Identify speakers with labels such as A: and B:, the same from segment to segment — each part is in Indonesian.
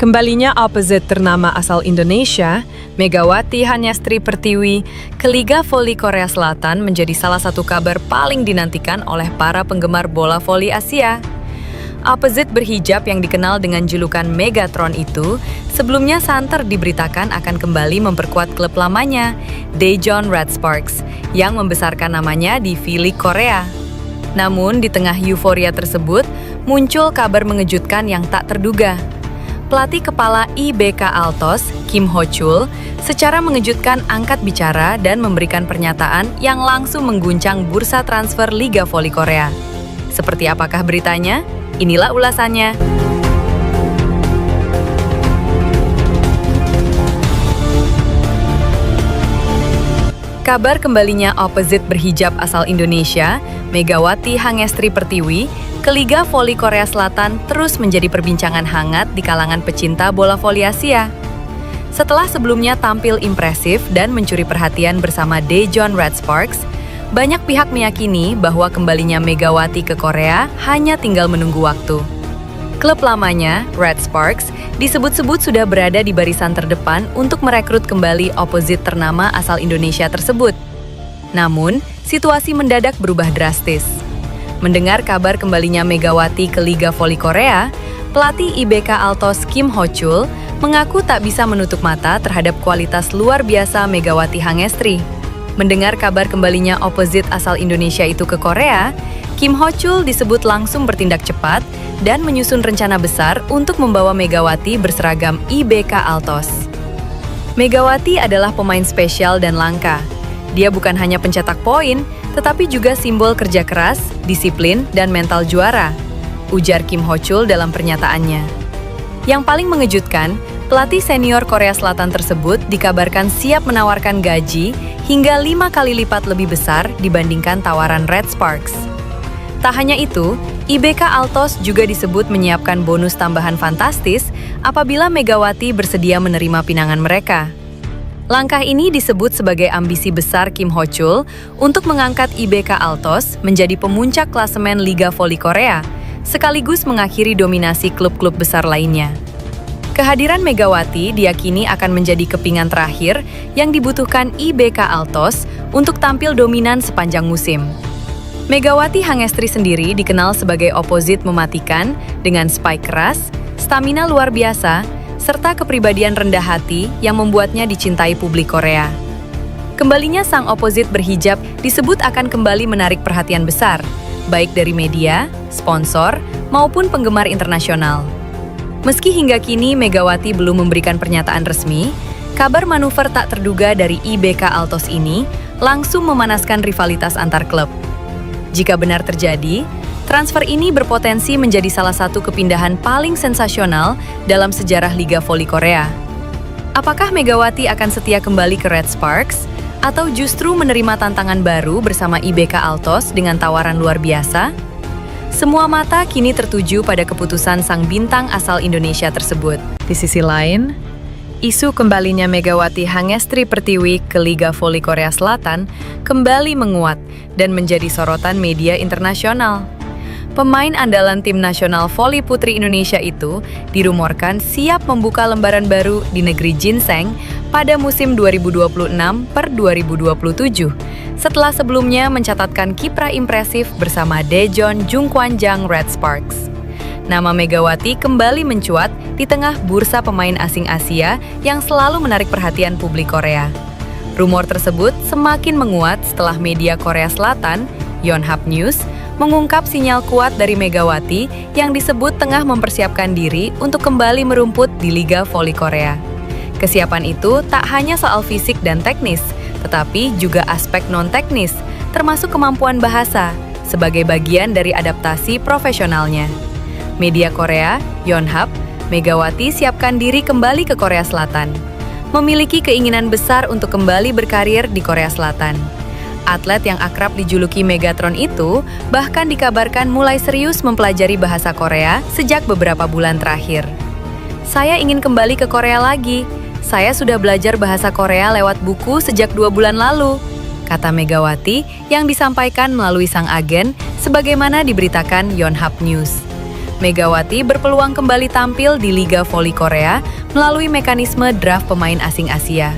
A: Kembalinya opposite ternama asal Indonesia, Megawati Hanyastri Pertiwi, ke Liga Voli Korea Selatan menjadi salah satu kabar paling dinantikan oleh para penggemar bola voli Asia. Opposite berhijab yang dikenal dengan julukan Megatron itu, sebelumnya santer diberitakan akan kembali memperkuat klub lamanya, Daejeon Red Sparks, yang membesarkan namanya di V-League Korea. Namun, di tengah euforia tersebut, muncul kabar mengejutkan yang tak terduga. Pelatih kepala IBK Altos, Kim Ho-chul, secara mengejutkan angkat bicara dan memberikan pernyataan yang langsung mengguncang bursa transfer Liga Voli Korea. Seperti apakah beritanya? Inilah ulasannya. Kabar kembalinya opposite berhijab asal Indonesia, Megawati Hanyastri Pertiwi, ke Liga Voli Korea Selatan terus menjadi perbincangan hangat di kalangan pecinta bola voli Asia. Setelah sebelumnya tampil impresif dan mencuri perhatian bersama Daejeon Red Sparks, banyak pihak meyakini bahwa kembalinya Megawati ke Korea hanya tinggal menunggu waktu. Klub lamanya, Red Sparks, disebut-sebut sudah berada di barisan terdepan untuk merekrut kembali opposite ternama asal Indonesia tersebut. Namun, situasi mendadak berubah drastis. Mendengar kabar kembalinya Megawati ke Liga Voli Korea, pelatih IBK Altos Kim Ho-chul mengaku tak bisa menutup mata terhadap kualitas luar biasa Megawati Hanyastri. Mendengar kabar kembalinya opposite asal Indonesia itu ke Korea, Kim Ho-chul disebut langsung bertindak cepat dan menyusun rencana besar untuk membawa Megawati berseragam IBK Altos. Megawati adalah pemain spesial dan langka. Dia bukan hanya pencetak poin, tetapi juga simbol kerja keras, disiplin, dan mental juara, ujar Kim Ho-chul dalam pernyataannya. Yang paling mengejutkan, pelatih senior Korea Selatan tersebut dikabarkan siap menawarkan gaji hingga 5 kali lipat lebih besar dibandingkan tawaran Red Sparks. Tak hanya itu, IBK Altos juga disebut menyiapkan bonus tambahan fantastis apabila Megawati bersedia menerima pinangan mereka. Langkah ini disebut sebagai ambisi besar Kim Ho-chul untuk mengangkat IBK Altos menjadi pemuncak klasemen Liga Voli Korea, sekaligus mengakhiri dominasi klub-klub besar lainnya. Kehadiran Megawati diyakini akan menjadi kepingan terakhir yang dibutuhkan IBK Altos untuk tampil dominan sepanjang musim. Megawati Hanyastri sendiri dikenal sebagai opposite mematikan dengan spike keras, stamina luar biasa, serta kepribadian rendah hati yang membuatnya dicintai publik Korea. Kembalinya sang opposite berhijab disebut akan kembali menarik perhatian besar, baik dari media, sponsor, maupun penggemar internasional. Meski hingga kini Megawati belum memberikan pernyataan resmi, kabar manuver tak terduga dari IBK Altos ini langsung memanaskan rivalitas antar klub. Jika benar terjadi, transfer ini berpotensi menjadi salah satu kepindahan paling sensasional dalam sejarah Liga Voli Korea. Apakah Megawati akan setia kembali ke Red Sparks, atau justru menerima tantangan baru bersama IBK Altos dengan tawaran luar biasa? Semua mata kini tertuju pada keputusan sang bintang asal Indonesia tersebut. Di sisi lain, isu kembalinya Megawati Hanyastri Pertiwi ke Liga Voli Korea Selatan kembali menguat dan menjadi sorotan media internasional. Pemain andalan tim nasional voli putri Indonesia itu dirumorkan siap membuka lembaran baru di negeri ginseng pada musim 2026-2027, setelah sebelumnya mencatatkan kiprah impresif bersama Daejeon Jungkwanjang Red Sparks. Nama Megawati kembali mencuat di tengah bursa pemain asing Asia yang selalu menarik perhatian publik Korea. Rumor tersebut semakin menguat setelah media Korea Selatan, Yonhap News, mengungkap sinyal kuat dari Megawati yang disebut tengah mempersiapkan diri untuk kembali merumput di Liga Voli Korea. Kesiapan itu tak hanya soal fisik dan teknis, tetapi juga aspek non-teknis, termasuk kemampuan bahasa, sebagai bagian dari adaptasi profesionalnya. Media Korea, Yonhap, Megawati siapkan diri kembali ke Korea Selatan. Memiliki keinginan besar untuk kembali berkarir di Korea Selatan. Atlet yang akrab dijuluki Megatron itu bahkan dikabarkan mulai serius mempelajari bahasa Korea sejak beberapa bulan terakhir. Saya ingin kembali ke Korea lagi. Saya sudah belajar bahasa Korea lewat buku sejak 2 bulan lalu, kata Megawati yang disampaikan melalui sang agen sebagaimana diberitakan Yonhap News. Megawati berpeluang kembali tampil di Liga Voli Korea melalui mekanisme draft pemain asing Asia.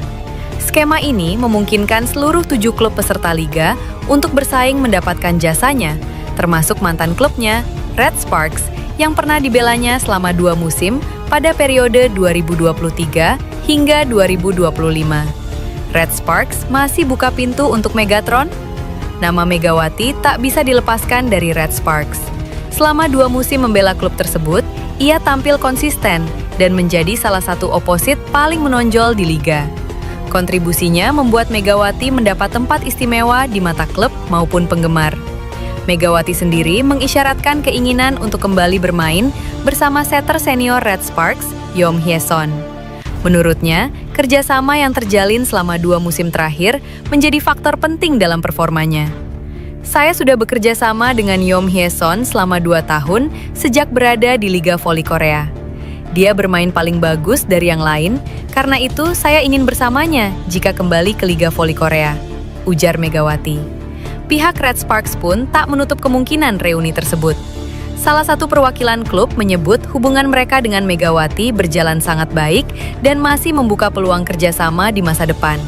A: Skema ini memungkinkan seluruh 7 klub peserta liga untuk bersaing mendapatkan jasanya, termasuk mantan klubnya, Red Sparks, yang pernah dibelanya selama 2 musim pada periode 2023 hingga 2025. Red Sparks masih buka pintu untuk Megatron? Nama Megawati tak bisa dilepaskan dari Red Sparks. Selama 2 musim membela klub tersebut, ia tampil konsisten dan menjadi salah satu oposit paling menonjol di liga. Kontribusinya membuat Megawati mendapat tempat istimewa di mata klub maupun penggemar. Megawati sendiri mengisyaratkan keinginan untuk kembali bermain bersama setter senior Red Sparks, Yom Hye-son. Menurutnya, kerjasama yang terjalin selama 2 musim terakhir menjadi faktor penting dalam performanya. Saya sudah bekerja sama dengan Yom Hye-son selama 2 tahun sejak berada di Liga Voli Korea. Dia bermain paling bagus dari yang lain, karena itu saya ingin bersamanya jika kembali ke Liga Voli Korea, ujar Megawati. Pihak Red Sparks pun tak menutup kemungkinan reuni tersebut. Salah satu perwakilan klub menyebut hubungan mereka dengan Megawati berjalan sangat baik dan masih membuka peluang kerjasama di masa depan.